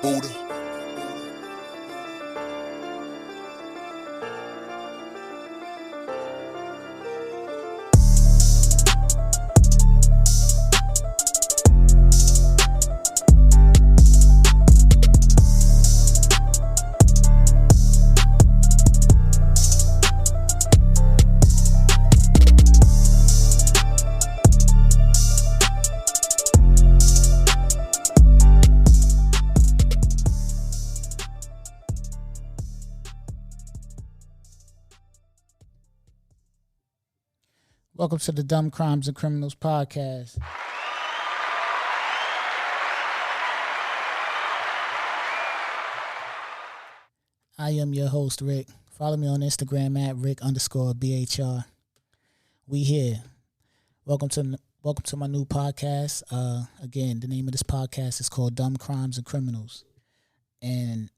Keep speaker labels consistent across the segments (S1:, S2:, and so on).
S1: Buddha.
S2: Welcome to the Dumb Crimes and Criminals podcast. I am your host, Rick. Follow me on Instagram at Rick_BHR. We here. Welcome to my new podcast. Again, the name of this podcast is called Dumb Crimes and Criminals. And,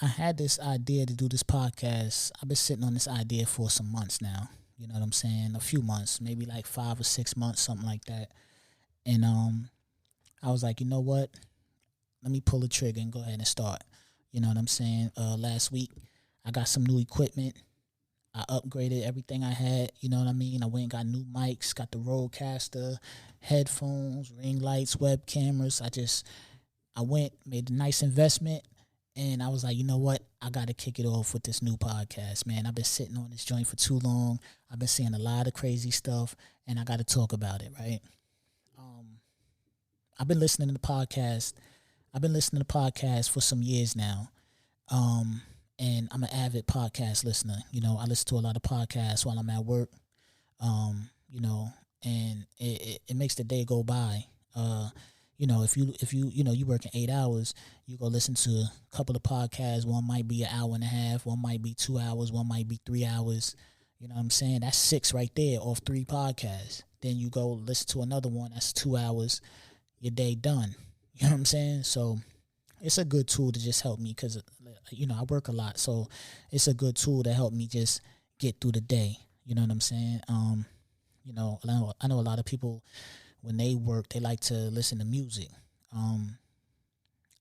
S2: I had this idea to do this podcast. I've been sitting on this idea for some months now. You know what I'm saying? A few months, maybe like 5 or 6 months, something like that. And I was like, you know what? Let me pull the trigger and go ahead and start. You know what I'm saying? Last week, I got some new equipment. I upgraded everything I had. You know what I mean? I went and got new mics, got the Rodecaster, headphones, ring lights, web cameras. I went, made a nice investment. And I was like, you know what? I got to kick it off with this new podcast, man. I've been sitting on this joint for too long. I've been seeing a lot of crazy stuff, and I got to talk about it, right? I've been listening to the podcast. I've been listening to podcasts for some years now, and I'm an avid podcast listener. I listen to a lot of podcasts while I'm at work, and it makes the day go by. If you working 8 hours, you go listen to a couple of podcasts. One might be an hour and a half. One might be 2 hours. One might be 3 hours. You know what I'm saying? That's 6 right there off 3 podcasts. Then you go listen to another one. That's 2 hours. Your day done. You know what I'm saying? So it's a good tool to just help me because, I work a lot. So it's a good tool to help me just get through the day. You know what I'm saying? I know a lot of people, when they work, they like to listen to music.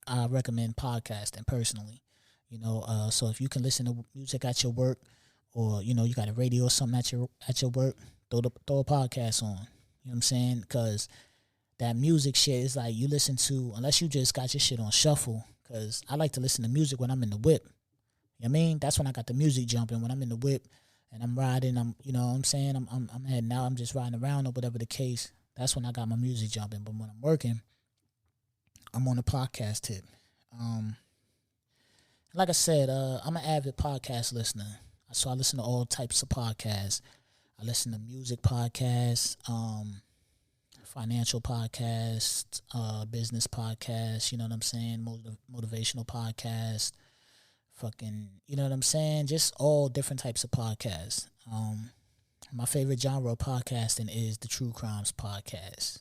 S2: I recommend podcasting personally. So if you can listen to music at your work, or you got a radio or something at your work, throw a podcast on. You know what I'm saying? Because that music shit is like you listen to, unless you just got your shit on shuffle. Because I like to listen to music when I'm in the whip. You know what I mean? That's when I got the music jumping, when I'm in the whip and I'm riding. You know what I'm saying? I'm heading out. I'm just riding around or whatever the case. That's when I got my music jumping. But when I'm working, I'm on a podcast tip. Like I said, I'm an avid podcast listener. So I listen to all types of podcasts. I listen to music podcasts, financial podcasts, business podcasts, you know what I'm saying? Motivational podcasts, you know what I'm saying? Just all different types of podcasts. My favorite genre of podcasting is the true crimes podcast,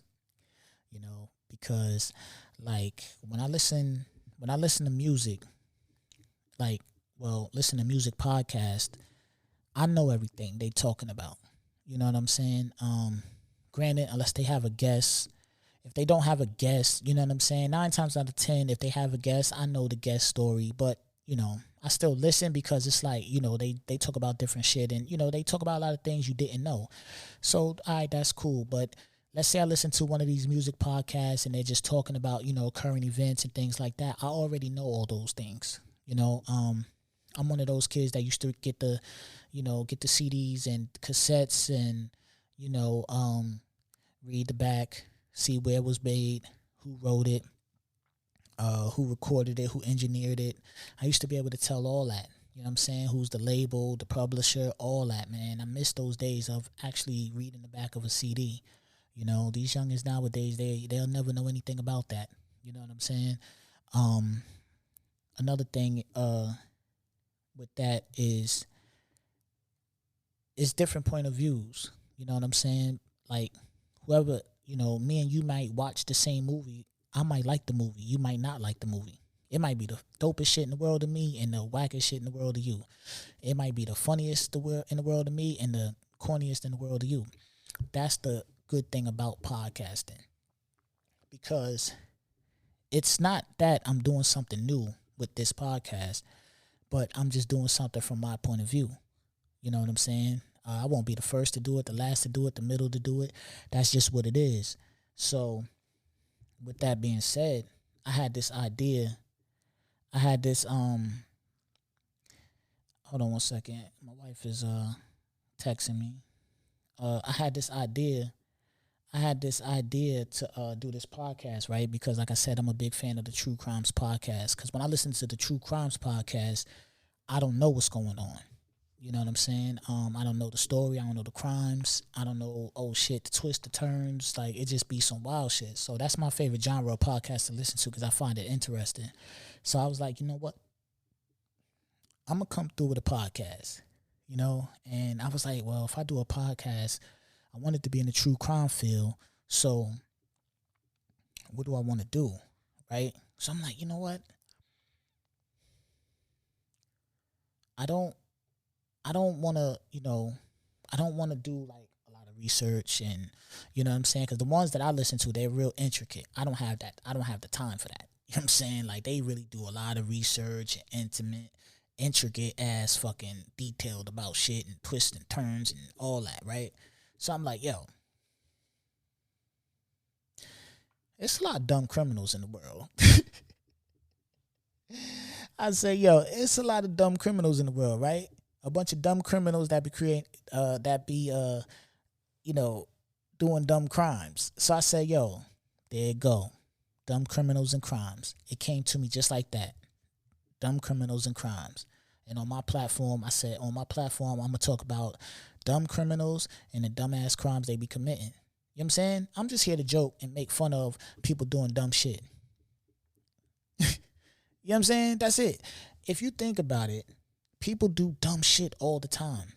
S2: because like when I listen to music, listen to music podcast, I know everything they talking about. You know what I'm saying? Granted, unless they have a guest, if they don't have a guest, you know what I'm saying? 9 times out of 10, if they have a guest, I know the guest story, but I still listen because it's like, they talk about different shit and, they talk about a lot of things you didn't know. So, all right, that's cool. But let's say I listen to one of these music podcasts and they're just talking about, current events and things like that. I already know all those things. I'm one of those kids that used to get the CDs and cassettes and, read the back, see where it was made, who wrote it, who recorded it, who engineered it. I used to be able to tell all that. You know what I'm saying? Who's the label, the publisher, all that, man. I miss those days of actually reading the back of a CD. These youngins nowadays, they'll never know anything about that. You know what I'm saying? Another thing with that is it's different point of views. You know what I'm saying? Like whoever, me and you might watch the same movie. I might like the movie. You might not like the movie. It might be the dopest shit in the world to me and the wackest shit in the world to you. It might be the funniest in the world to me and the corniest in the world to you. That's the good thing about podcasting. Because it's not that I'm doing something new with this podcast, but I'm just doing something from my point of view. You know what I'm saying? I won't be the first to do it, the last to do it, the middle to do it. That's just what it is. So with that being said, I had this idea. I had this, hold on one second. My wife is texting me. I had this idea to do this podcast, right? Because like I said, I'm a big fan of the True Crimes podcast. Because when I listen to the True Crimes podcast, I don't know what's going on. You know what I'm saying? I don't know the story. I don't know the crimes. I don't know, the twists, the turns. Like, it just be some wild shit. So that's my favorite genre of podcast to listen to because I find it interesting. So I was like, you know what? I'm going to come through with a podcast, you know? And I was like, well, if I do a podcast, I want it to be in the true crime field. So what do I want to do, right? So I'm like, you know what? I don't want to, I don't want to do like a lot of research and, you know what I'm saying? Because the ones that I listen to, they're real intricate. I don't have that. I don't have the time for that. You know what I'm saying? Like, they really do a lot of research and intricate ass fucking detailed about shit and twists and turns and all that, right? So I'm like, yo, it's a lot of dumb criminals in the world. I say, yo, it's a lot of dumb criminals in the world, right? A bunch of dumb criminals that be doing dumb crimes. So I say, yo, there you go. Dumb criminals and crimes. It came to me just like that. Dumb criminals and crimes. And on my platform, I said, I'm going to talk about dumb criminals and the dumbass crimes they be committing. You know what I'm saying? I'm just here to joke and make fun of people doing dumb shit. You know what I'm saying? That's it. If you think about it, people do dumb shit all the time,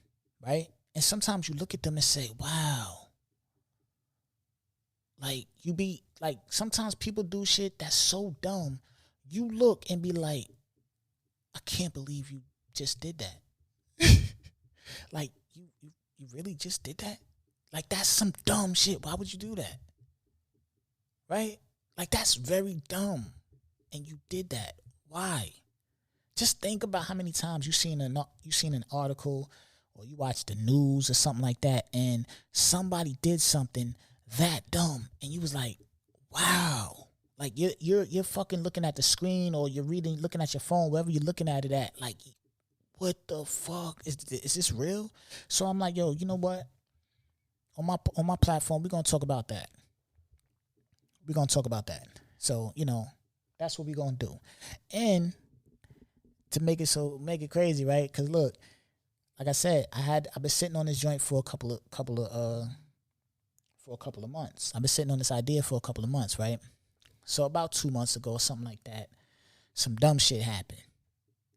S2: right? And sometimes you look at them and say, wow. Like, sometimes people do shit that's so dumb. You look and be like, I can't believe you just did that. Like, you really just did that? Like, that's some dumb shit. Why would you do that? Right? Like, that's very dumb. And you did that. Why? Just think about how many times you've seen an article or you watch the news or something like that, and somebody did something that dumb, and you was like, wow. Like, you're fucking looking at the screen, or you're looking at your phone, wherever you're looking at it at, like, what the fuck? Is this real? So I'm like, yo, you know what? On my platform, we're gonna talk about that. So, that's what we're gonna do. And to make it crazy, right? Because look, like I said, I've been sitting on this joint for a couple of months. I've been sitting on this idea for a couple of months, right? So about 2 months ago, something like that, some dumb shit happened.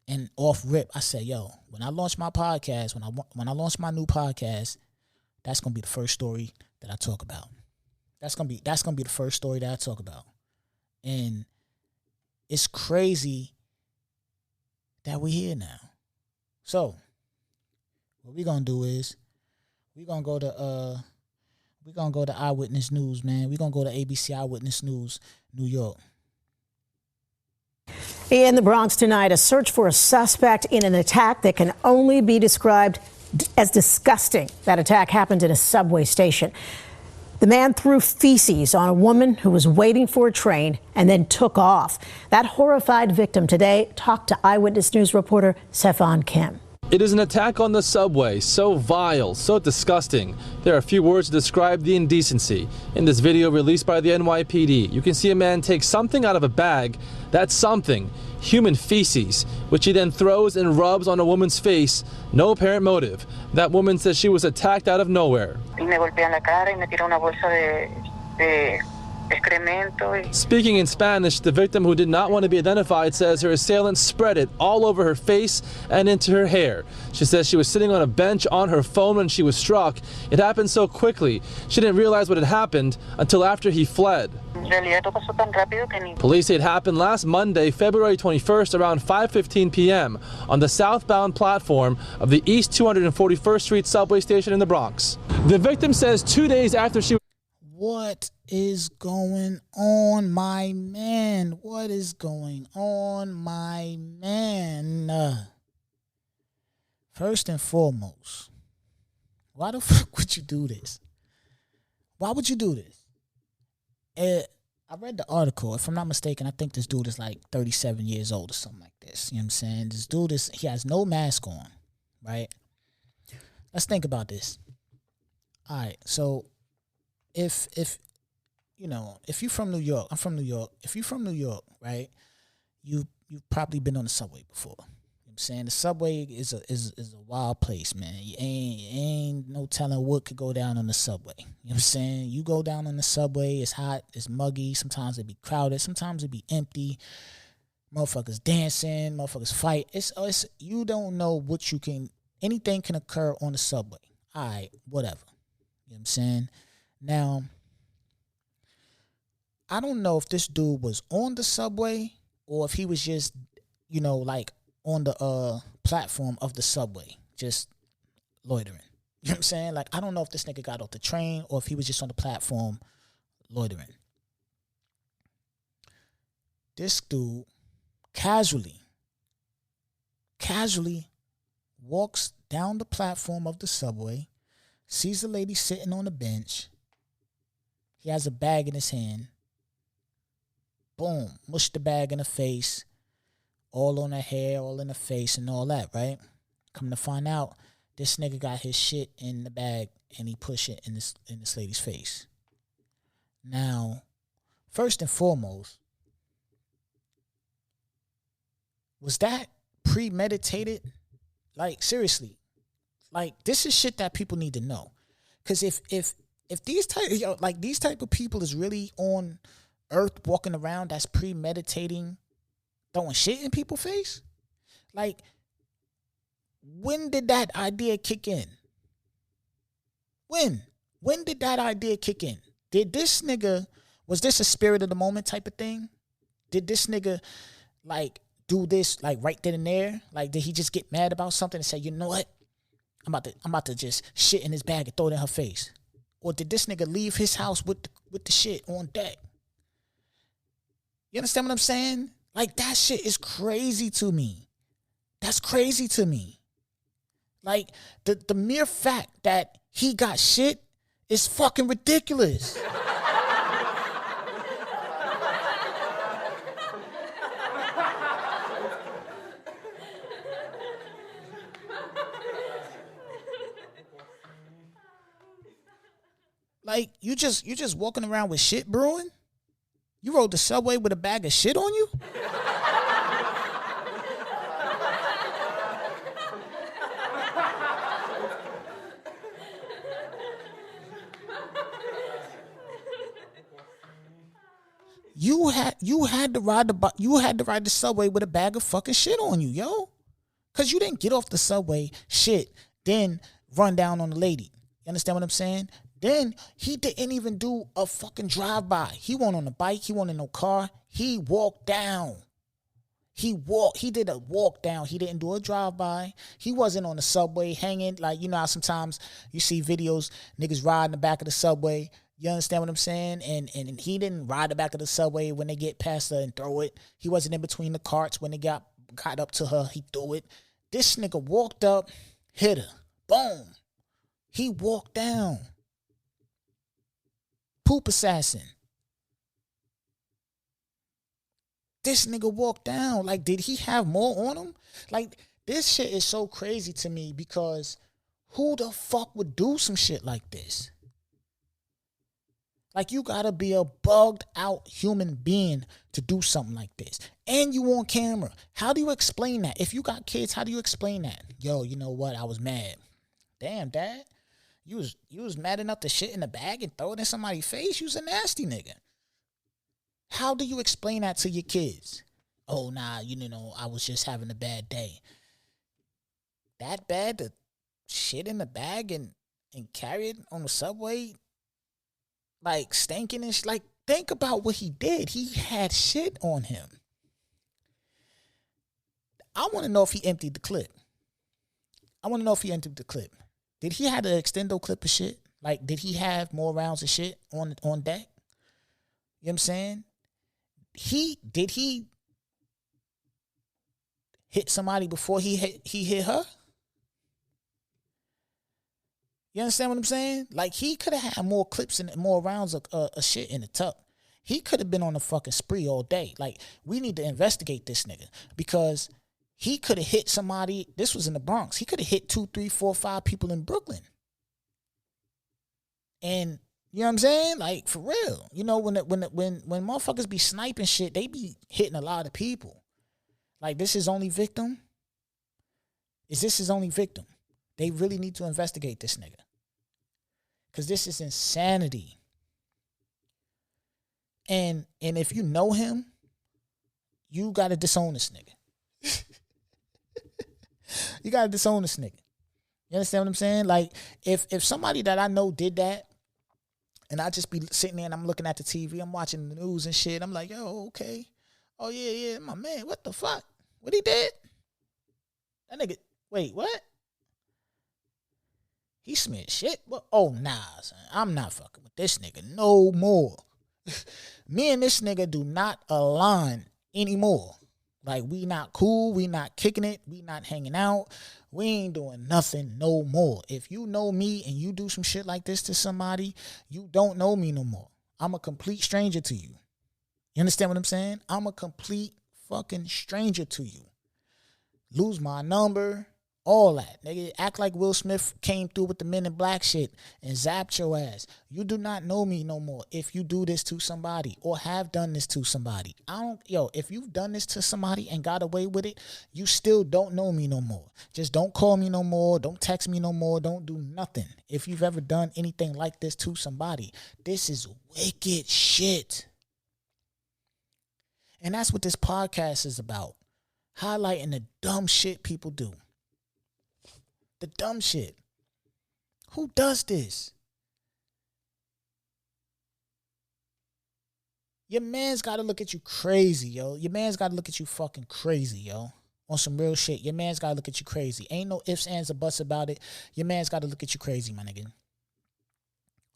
S2: And off rip, I said, yo, when I launch my podcast, when I launch my new podcast, that's gonna be the first story that I talk about. That's gonna be the first story that I talk about. And it's crazy that we're here now. So what we're gonna do is we're gonna go to Eyewitness News, man. We're gonna go to ABC Eyewitness News, New York.
S1: In the Bronx tonight, a search for a suspect in an attack that can only be described as disgusting. That attack happened in a subway station. The man threw feces on a woman who was waiting for a train and then took off. That horrified victim today talked to Eyewitness News reporter Stefan Kim.
S3: It is an attack on the subway, so vile, so disgusting. There are few words to describe the indecency. In this video released by the NYPD, you can see a man take something out of a bag. That's something, human feces, which he then throws and rubs on a woman's face. No apparent motive. That woman says she was attacked out of nowhere. Speaking in Spanish, the victim, who did not want to be identified, says her assailant spread it all over her face and into her hair. She says she was sitting on a bench on her phone when she was struck. It happened so quickly. She didn't realize what had happened until after he fled. Police say it happened last Monday, February 21st, around 5:15 p.m. on the southbound platform of the East 241st Street subway station in the Bronx. The victim says 2 days after she...
S2: What is going on, my man? What is going on, my man? First and foremost, why the fuck would you do this? Why would you do this? I read the article. If I'm not mistaken, I think this dude is like 37 years old or something like this. You know what I'm saying? This dude he has no mask on, right? Let's think about this. All right, so if you're from New York, I'm from New York. If you're from New York, right, you've probably been on the subway before. You know what I'm saying? The subway is a wild place, man. You ain't no telling what could go down on the subway. You know what I'm saying? You go down on the subway, it's hot, it's muggy, sometimes it be crowded, sometimes it be empty. Motherfuckers dancing, motherfuckers fight. It's you don't know anything can occur on the subway. All right, whatever. You know what I'm saying? Now, I don't know if this dude was on the subway or if he was just, like on the platform of the subway, just loitering. You know what I'm saying? Like, I don't know if this nigga got off the train or if he was just on the platform loitering. This dude casually walks down the platform of the subway, sees the lady sitting on the bench. He has a bag in his hand. Boom, mush the bag in the face, all on her hair, all in the face and all that, right? Come to find out, this nigga got his shit in the bag and he pushed it in this lady's face. Now, first and foremost, was that premeditated? Like, seriously. Like, this is shit that people need to know. Because if these type of people is really on earth walking around that's premeditating throwing shit in people's face, like, when did that idea kick in? When did that idea kick in? Was this a spirit of the moment type of thing? Did this nigga, like, do this, like, right then and there? Like, did he just get mad about something and say, you know what? I'm about to just shit in his bag and throw it in her face. Or did this nigga leave his house with the shit on deck? You understand what I'm saying? Like, that shit is crazy to me. That's crazy to me. Like, the mere fact that he got shit is fucking ridiculous. Like, you just walking around with shit brewing? You rode the subway with a bag of shit on you? You had to ride the subway with a bag of fucking shit on you, yo. Cause you didn't get off the subway, shit, then run down on the lady. You understand what I'm saying? Then he didn't even do a fucking drive-by. He wasn't on a bike. He wasn't in no car. He walked down. He did a walk down. He didn't do a drive-by. He wasn't on the subway hanging. Like, you know how sometimes you see videos, niggas ride in the back of the subway. You understand what I'm saying? And he didn't ride the back of the subway when they get past her and throw it. He wasn't in between the carts when they got up to her. He threw it. This nigga walked up, hit her. Boom. He walked down. Poop assassin. This nigga walked down. Like, did he have more on him? Like, this shit is so crazy to me because who the fuck would do some shit like this? Like, you gotta be a bugged out human being to do something like this. And you on camera. How do you explain that? If you got kids, how do you explain that? Yo, you know what? I was mad. Damn, Dad. You was mad enough to shit in the bag and throw it in somebody's face? You was a nasty nigga. How do you explain that to your kids? Oh, nah, you know, I was just having a bad day. That bad to shit in the bag and carry it on the subway? Like, stinking and like, think about what he did. He had shit on him. I want to know if he emptied the clip. Did he have an extendo clip of shit? Like, did he have more rounds of shit on deck? You know what I'm saying? Did he hit somebody before he hit her? You understand what I'm saying? Like, he could have had more clips and more rounds of shit in the tuck. He could have been on a fucking spree all day. Like, we need to investigate this nigga because he could have hit somebody. This was in the Bronx. He could have hit 2, 3, 4, 5 people in Brooklyn. And you know what I'm saying? Like, for real. You know, when motherfuckers be sniping shit, they be hitting a lot of people. Like, this is only victim? Is this his only victim? They really need to investigate this nigga. Because this is insanity. And if you know him, you got to disown this nigga. You got to disown this nigga. You understand what I'm saying? Like, if somebody that I know did that, and I just be sitting there and I'm looking at the TV, I'm watching the news and shit, I'm like, yo, okay. Oh, yeah, my man, what the fuck? What he did? That nigga, wait, what? He smeared shit? What? Oh, nah, son. I'm not fucking with this nigga no more. Me and this nigga do not align anymore. Like, we not cool, we not kicking it, we not hanging out, we ain't doing nothing no more. If you know me and you do some shit like this to somebody, you don't know me no more. I'm a complete stranger to you. You understand what I'm saying? I'm a complete fucking stranger to you. Lose my number, all that. Nigga, act like Will Smith came through with the Men in Black shit and zapped your ass. You do not know me no more if you do this to somebody or have done this to somebody. If you've done this to somebody and got away with it, you still don't know me no more. Just don't call me no more. Don't text me no more. Don't do nothing. If you've ever done anything like this to somebody, this is wicked shit. And that's what this podcast is about. Highlighting the dumb shit people do. The dumb shit. Who does this? Your man's got to look at you crazy, yo. Your man's got to look at you fucking crazy, yo. On some real shit. Your man's got to look at you crazy. Ain't no ifs, ands, or buts about it. Your man's got to look at you crazy, my nigga.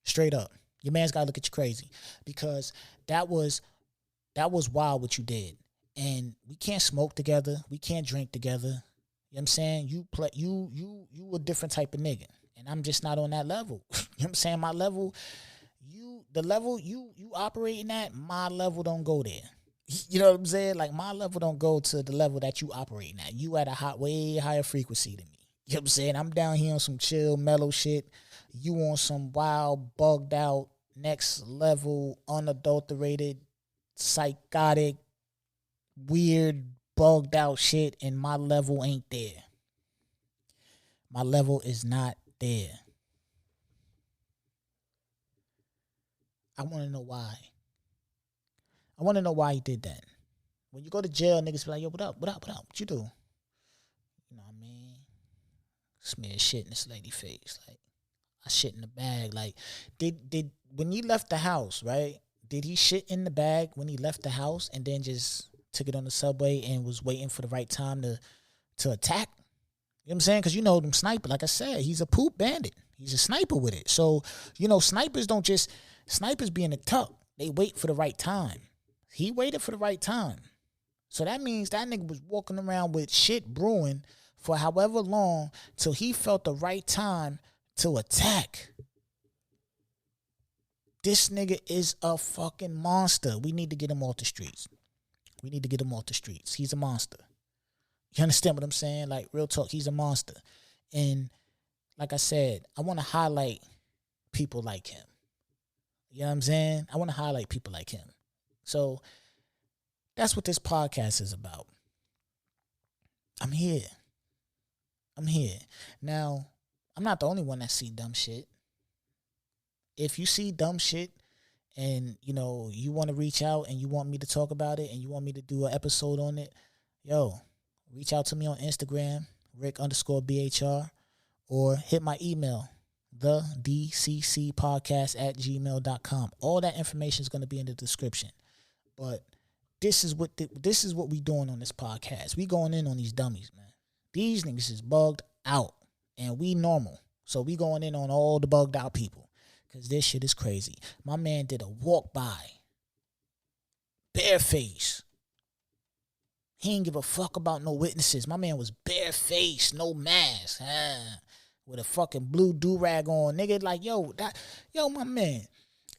S2: Straight up. Your man's got to look at you crazy. Because that was wild what you did. And we can't smoke together. We can't drink together. You know what I'm saying? You a different type of nigga. And I'm just not on that level. You know what I'm saying? My level, the level you operating at, my level don't go there. You know what I'm saying? Like, my level don't go to the level that you operating at. You at a way higher frequency than me. You know what I'm saying? I'm down here on some chill, mellow shit. You on some wild, bugged out, next level, unadulterated, psychotic, weird, bugged out shit, and my level ain't there. My level is not there. I want to know why. I want to know why he did that. When you go to jail, niggas be like, yo, what up? What you do? You know what I mean? Smear shit in this lady face. Like, I shit in the bag. Like, did when he left the house, right? Did he shit in the bag when he left the house and then just took it on the subway and was waiting for the right time to attack? You know what I'm saying? Because you know them sniper, like I said, he's a poop bandit. He's a sniper with it. So, you know, snipers be in the tuck. They wait for the right time. He waited for the right time. So that means that nigga was walking around with shit brewing for however long till he felt the right time to attack. This nigga is a fucking monster. We need to get him off the streets. He's a monster. You understand what I'm saying? Like, real talk, he's a monster. And like I said, I want to highlight people like him. You know what I'm saying? I want to highlight people like him. So that's what this podcast is about. I'm here. Now, I'm not the only one that see dumb shit. If you see dumb shit and, you know, you want to reach out and you want me to talk about it and you want me to do an episode on it, yo, reach out to me on Instagram, Rick_BHR, or hit my email, thedccpodcast@gmail.com. All that information is going to be in the description. But this is what we doing on this podcast. We going in on these dummies, man. These niggas is bugged out, and we normal. So we going in on all the bugged out people. because this shit is crazy. My man did a walk by, bareface. He ain't give a fuck about no witnesses. My man was bareface, no mask, with a fucking blue do-rag on. Nigga, like, yo, my man,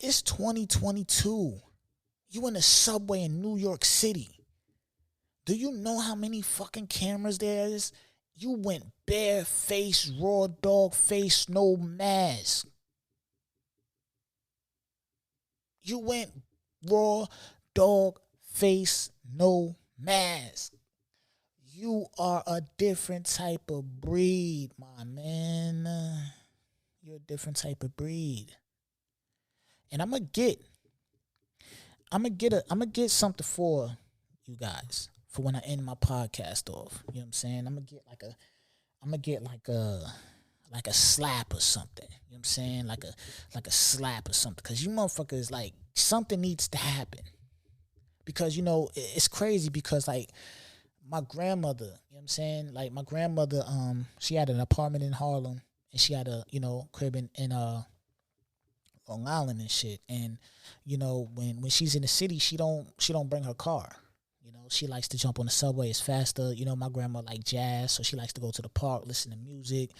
S2: it's 2022. You in the subway in New York City. Do you know how many fucking cameras there is? You went bareface, raw dog face, no mask. You went raw dog face, no mask. You are a different type of breed, my man. You're a different type of breed. And I'm gonna get something for you guys for when I end my podcast off. You know what I'm saying? I'm gonna get like a slap or something. You know what I'm saying? Like a slap or something. Cause you motherfuckers, like, something needs to happen. Because, you know, it's crazy because, like, my grandmother, you know what I'm saying? Like, my grandmother, she had an apartment in Harlem, and she had a, you know, crib in Long Island and shit. And, you know, when she's in the city, she don't bring her car. You know, she likes to jump on the subway. It's faster. You know, my grandma like jazz, so she likes to go to the park, listen to music,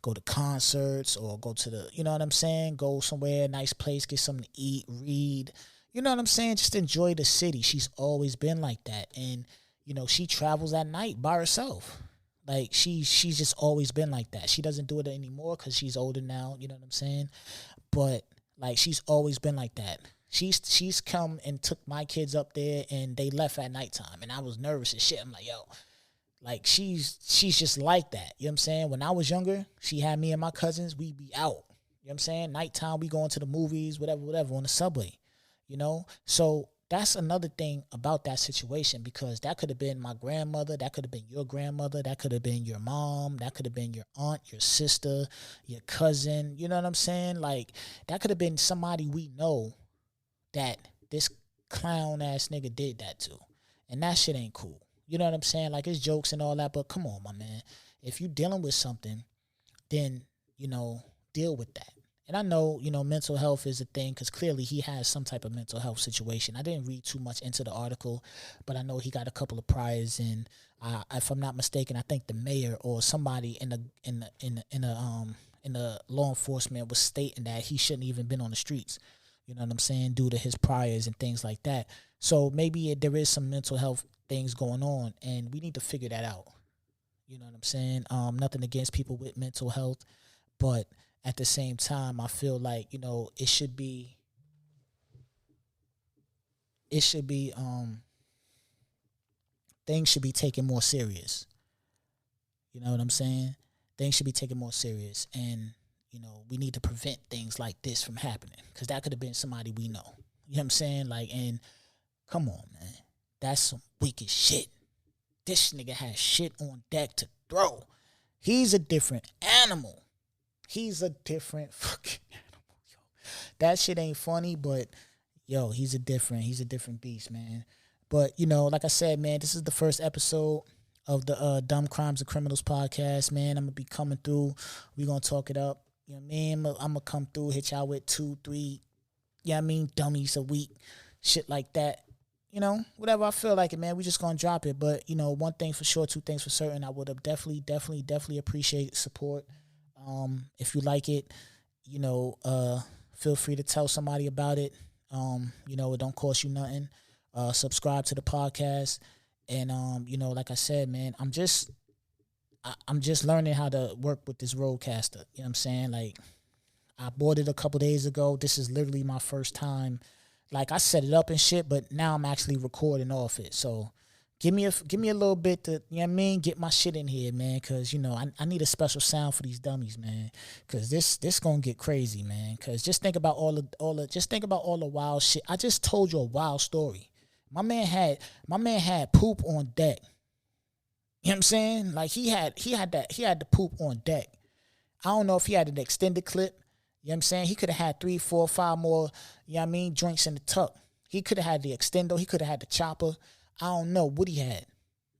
S2: go to concerts, or go to the, you know what I'm saying? Go somewhere, nice place, get something to eat, read. You know what I'm saying? Just enjoy the city. She's always been like that. And, you know, she travels at night by herself. Like, she's just always been like that. She doesn't do it anymore because she's older now. You know what I'm saying? But, like, she's always been like that. She's come and took my kids up there, and they left at nighttime. And I was nervous as shit. I'm like, yo, like, she's just like that. You know what I'm saying? When I was younger, she had me and my cousins. We'd be out. You know what I'm saying? Nighttime, we going to the movies, whatever, on the subway. You know? So that's another thing about that situation, because that could have been my grandmother, that could have been your grandmother, that could have been your mom, that could have been your aunt, your sister, your cousin. You know what I'm saying? Like, that could have been somebody we know that this clown ass nigga did that to. And that shit ain't cool. You know what I'm saying? Like, it's jokes and all that, but come on, my man. If you dealing with something, then, you know, deal with that. And I know, you know, mental health is a thing, because clearly he has some type of mental health situation. I didn't read too much into the article, but I know he got a couple of priors, and if I'm not mistaken, I think the mayor or somebody in the law enforcement was stating that he shouldn't even been on the streets. You know what I'm saying? Due to his priors and things like that. So maybe there is some mental health things going on, and we need to figure that out. You know what I'm saying? Nothing against people with mental health, but at the same time, I feel like, you know, it should be things should be taken more serious. You know what I'm saying? Things should be taken more serious, and, you know, we need to prevent things like this from happening, because that could have been somebody we know. You know what I'm saying? Like, and come on, man, that's some wicked shit. This nigga has shit on deck to throw. He's a different animal. He's a different fucking animal, yo. That shit ain't funny, but, yo, he's a different beast, man. But, you know, like I said, man, this is the first episode of the Dumb Crimes and Criminals podcast, man. I'm going to be coming through. We're going to talk it up. You know what I mean? I'm going to come through, hit y'all with 2, 3, you know what I mean, dummies a week, shit like that. You know, whatever I feel like it, man, we just going to drop it. But, you know, one thing for sure, two things for certain, I would have definitely appreciate support. If you like it, you know, feel free to tell somebody about it. You know, it don't cost you nothing. Subscribe to the podcast. And, you know, like I said, man, I'm just learning how to work with this Rodecaster. You know what I'm saying? Like, I bought it a couple days ago. This is literally my first time. Like, I set it up and shit, but now I'm actually recording off it. So give me a little bit to, you know what I mean, get my shit in here, man, because, you know, I need a special sound for these dummies, man, because this gonna get crazy, man. Because just think about all the wild shit. I just told you a wild story. My man had poop on deck. You know what I'm saying? Like, he had the poop on deck. I don't know if he had an extended clip. You know what I'm saying? He could have had 3, 4, 5 more, you know what I mean, joints in the tuck. He could have had the extendo. He could have had the chopper. I don't know what he had.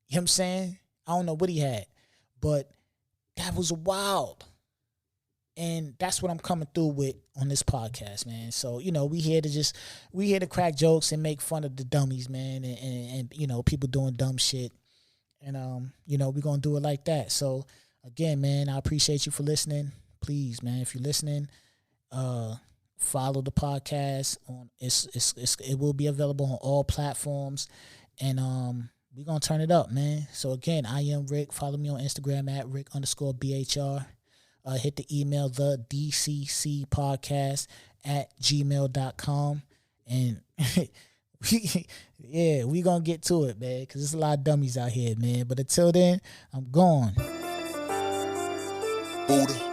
S2: You know what I'm saying? I don't know what he had. But that was wild. And that's what I'm coming through with on this podcast, man. So, we here to crack jokes and make fun of the dummies, man, and people doing dumb shit. And we're gonna do it like that. So again, man, I appreciate you for listening. Please, man, if you're listening, follow the podcast on it will be available on all platforms, and we're gonna turn it up, man. So again, I am Rick. Follow me on Instagram at Rick_BHR. Hit the email thedccpodcast at gmail.com, and we gonna get to it, man, because there's a lot of dummies out here, man. But until then, I'm gone.
S4: Buddha.